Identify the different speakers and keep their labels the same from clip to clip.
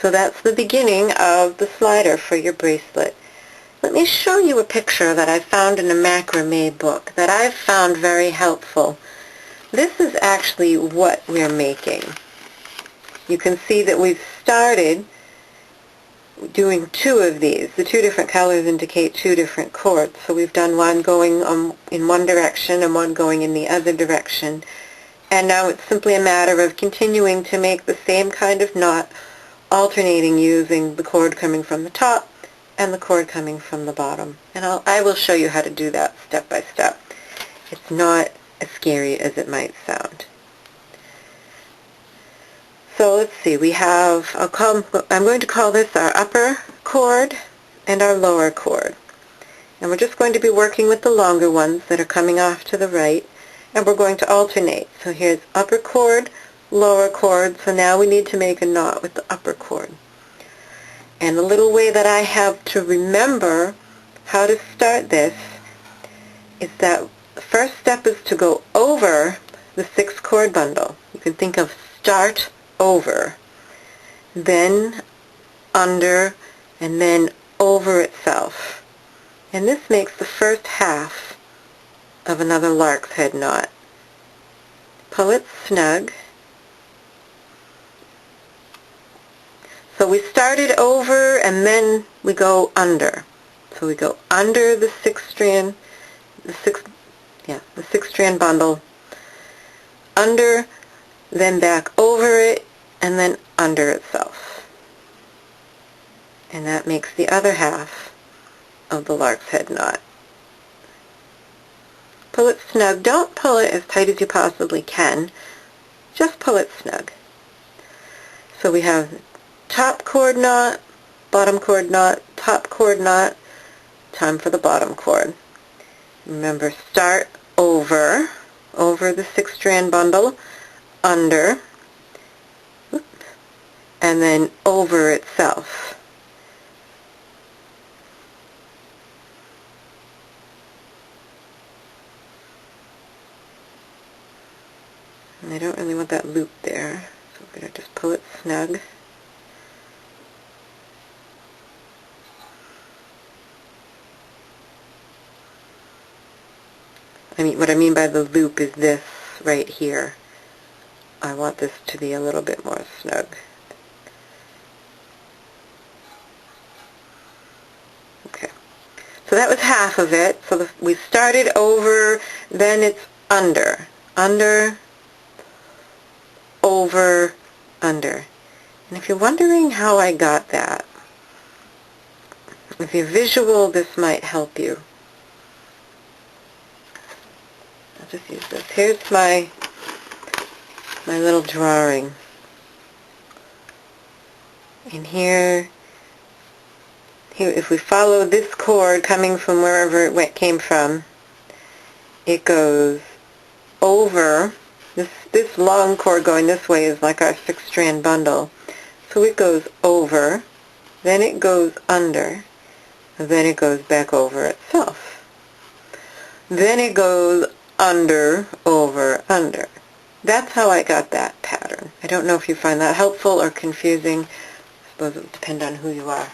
Speaker 1: So that's the beginning of the slider for your bracelet. Let me show you a picture that I found in a macrame book that I've found very helpful. This is actually what we're making. You can see that we've started doing two of these. The two different colors indicate two different cords. So we've done one going in one direction and one going in the other direction. And now it's simply a matter of continuing to make the same kind of knot, alternating using the cord coming from the top and the cord coming from the bottom. And I will show you how to do that step by step. It's not as scary as it might sound. So let's see, we have, I'm going to call this our upper cord and our lower cord. And we're just going to be working with the longer ones that are coming off to the right, and we're going to alternate. So here's upper cord, lower cord, so now we need to make a knot with the upper cord. And the little way that I have to remember how to start this is that the first step is to go over the 6 cord bundle. You can think of start over, then under, and then over itself. And this makes the first half of another lark's head knot. Pull it snug. So we started over and then we go under. So we go under the 6-strand, the 6-strand bundle, under, then back over it, and then under itself. And that makes the other half of the lark's head knot. Pull it snug. Don't pull it as tight as you possibly can. Just pull it snug. So we have top cord knot, bottom cord knot, top cord knot. Time for the bottom cord. Remember, start over the 6-strand bundle, under, and then over itself. And I don't really want that loop there, so I'm going to just pull it snug. What I mean by the loop is this right here. I want this to be a little bit more snug. Okay. So that was half of it. So we started over, then it's under. Under, over, under. And if you're wondering how I got that, if you're visual, this might help you. I'll just use this. Here's my little drawing. And here, if we follow this cord coming from wherever it came from, it goes over. This long cord going this way is like our 6-strand bundle. So it goes over, then it goes under, and then it goes back over itself. Then it goes under, over, under. That's how I got that pattern. I don't know if you find that helpful or confusing. I suppose it would depend on who you are.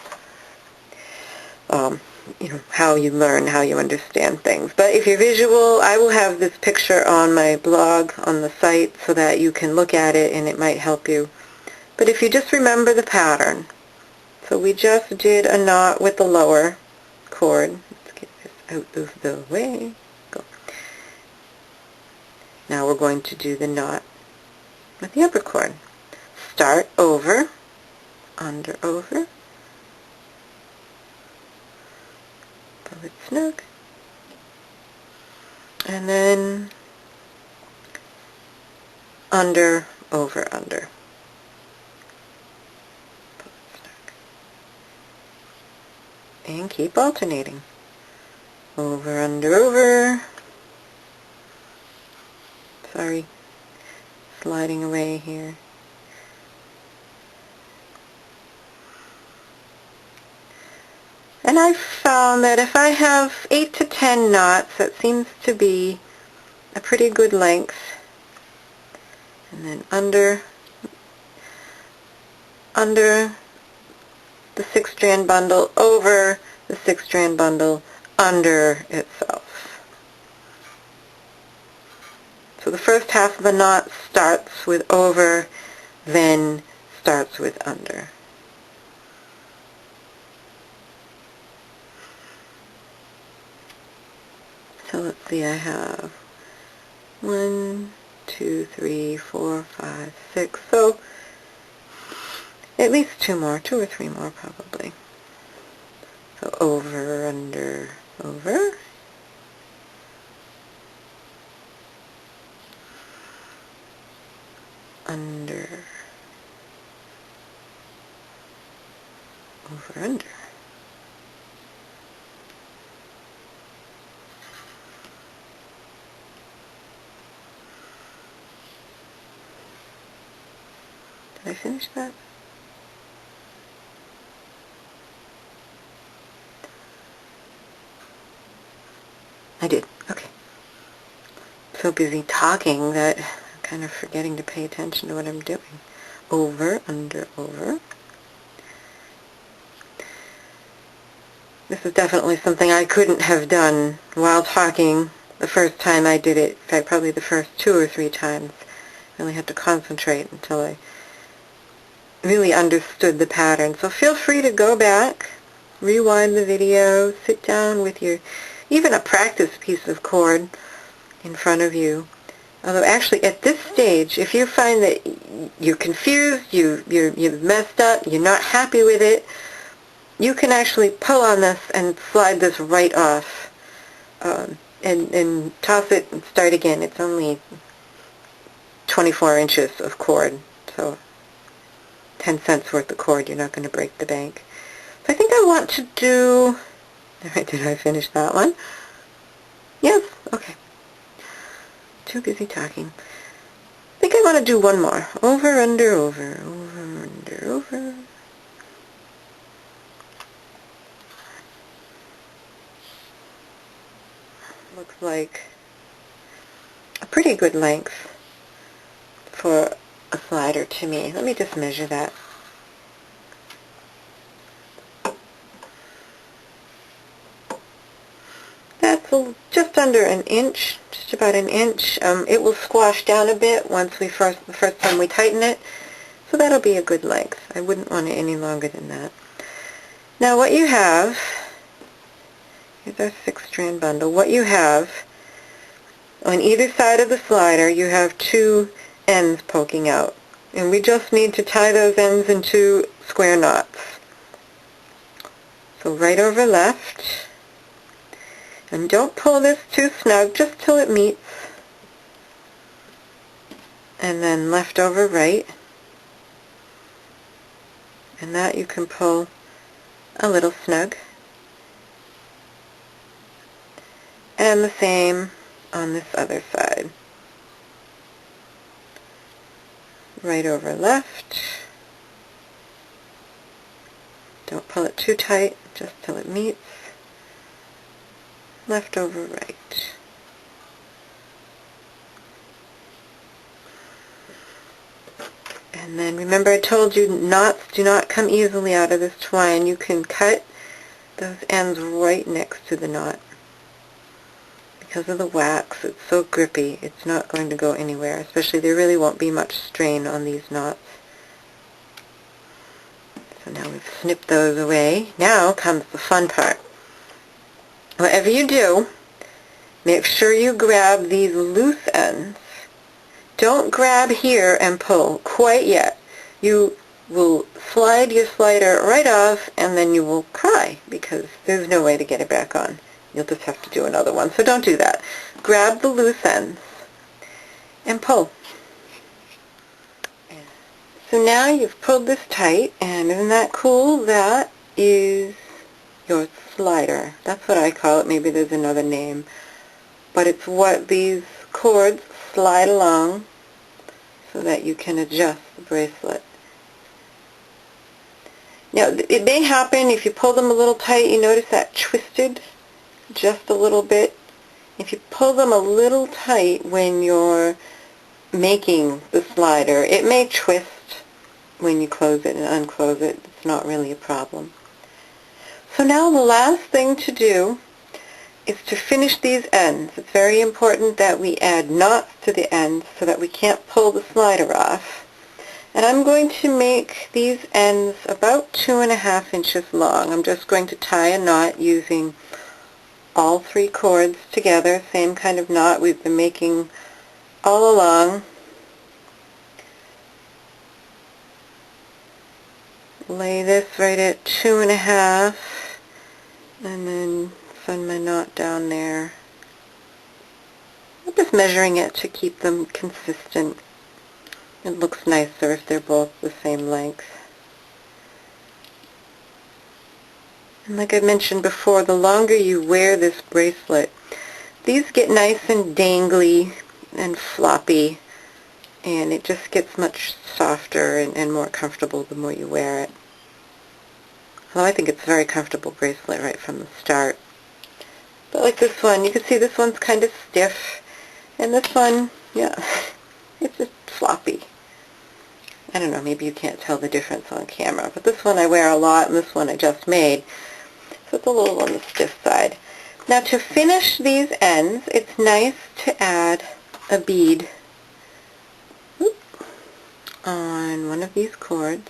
Speaker 1: How you learn, how you understand things. But if you're visual, I will have this picture on my blog on the site so that you can look at it and it might help you. But if you just remember the pattern, so we just did a knot with the lower cord. Let's get this out of the way. Go. Now we're going to do the knot with the upper cord. Start over, under, over. Pull it snug. And then under, over, under. Pull it snug. And keep alternating. Over, under, over. Sorry, sliding away here. And I've found that if I have 8 to 10 knots, that seems to be a pretty good length. And then under, under, the 6-strand bundle over the 6-strand bundle under itself. So the first half of the knot starts with over, then starts with under. So let's see, I have 1, 2, 3, 4, 5, 6, so at least 2 or 3 more probably. So over, under, over. Under, over, under. Did I finish that? I did. Okay. So busy talking that I'm kind of forgetting to pay attention to what I'm doing. Over, under, over. This is definitely something I couldn't have done while talking the first time I did it. In fact, probably the first 2 or 3 times. I really had to concentrate until I really understood the pattern. So feel free to go back, rewind the video, sit down with your, even a practice piece of cord in front of you. Although actually at this stage, if you find that you're confused, you've messed up, you're not happy with it, you can actually pull on this and slide this right off and toss it and start again. It's only 24 inches of cord, so 10 cents worth of cord. You're not going to break the bank. So I think I want to do... Did I finish that one? Yes? Okay. Too busy talking. I think I want to do one more. Over, under, over. Over, under, over. Looks like a pretty good length for a slider to me. Let me just measure that. That's just under an inch, just about an inch. It will squash down a bit once the first time we tighten it, so that'll be a good length. I wouldn't want it any longer than that. Now what you have, here's our 6-strand bundle. What you have, on either side of the slider, you have 2 ends poking out. And we just need to tie those ends into square knots. So right over left. And don't pull this too snug, just till it meets. And then left over right. And that you can pull a little snug. And the same on this other side. Right over left. Don't pull it too tight, just till it meets. Left over right. And then remember I told you knots do not come easily out of this twine. You can cut those ends right next to the knot. Because of the wax, it's so grippy, it's not going to go anywhere. Especially there really won't be much strain on these knots. So now we've snipped those away. Now comes the fun part. Whatever you do, make sure you grab these loose ends. Don't grab here and pull quite yet. You will slide your slider right off and then you will cry because there's no way to get it back on. You'll just have to do another one. So don't do that. Grab the loose ends and pull. So now you've pulled this tight, and isn't that cool? That is your slider. That's what I call it. Maybe there's another name. But it's what these cords slide along so that you can adjust the bracelet. Now, it may happen if you pull them a little tight, you notice that twisted just a little bit. If you pull them a little tight when you're making the slider, it may twist when you close it and unclose it. It's it's not really a problem. So now the last thing to do is to finish these ends. It's very important that we add knots to the ends so that we can't pull the slider off. And I'm going to make these ends about 2.5 inches long. I'm just going to tie a knot using all 3 cords together, same kind of knot we've been making all along. Lay this right at 2.5 and then send my knot down there. I'm just measuring it to keep them consistent. It looks nicer if they're both the same length. And like I mentioned before, the longer you wear this bracelet, these get nice and dangly and floppy, and it just gets much softer and more comfortable the more you wear it. Well, I think it's a very comfortable bracelet right from the start. But like this one, you can see this one's kind of stiff, and this one, yeah, it's just floppy. I don't know, maybe you can't tell the difference on camera, but this one I wear a lot, and this one I just made, so it's a little on the stiff side. Now to finish these ends, it's nice to add a bead on one of these cords.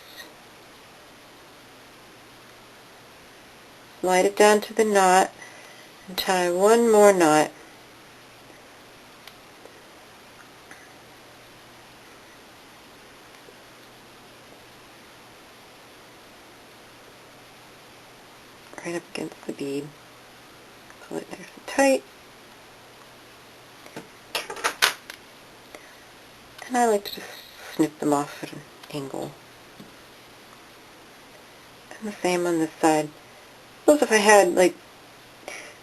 Speaker 1: Slide it down to the knot and tie one more knot. Right up against the bead. Pull it nice and tight. And I like to just snip them off at an angle. And the same on this side. Suppose if I had, like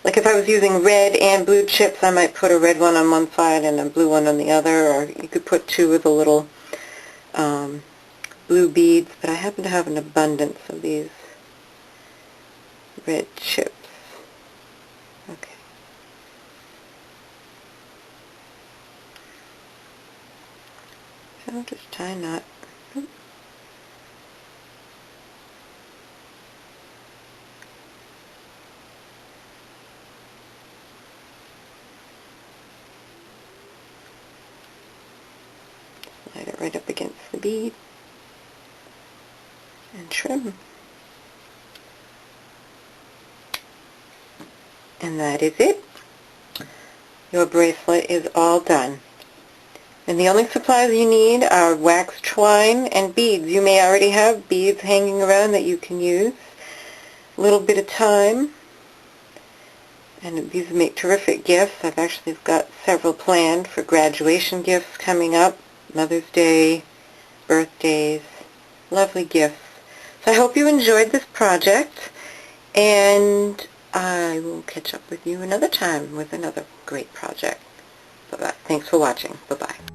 Speaker 1: if I was using red and blue chips, I might put a red one on one side and a blue one on the other, or you could put 2 of the little blue beads, but I happen to have an abundance of these red chips. Okay. So I'll just tie a knot. Slide it right up against the bead and trim. And that is it. Your bracelet is all done. And the only supplies you need are wax twine and beads. You may already have beads hanging around that you can use. A little bit of time. And these make terrific gifts. I've actually got several planned for graduation gifts coming up, Mother's Day, birthdays, lovely gifts. So I hope you enjoyed this project, and I will catch up with you another time with another great project. Bye-bye. Thanks for watching. Bye-bye.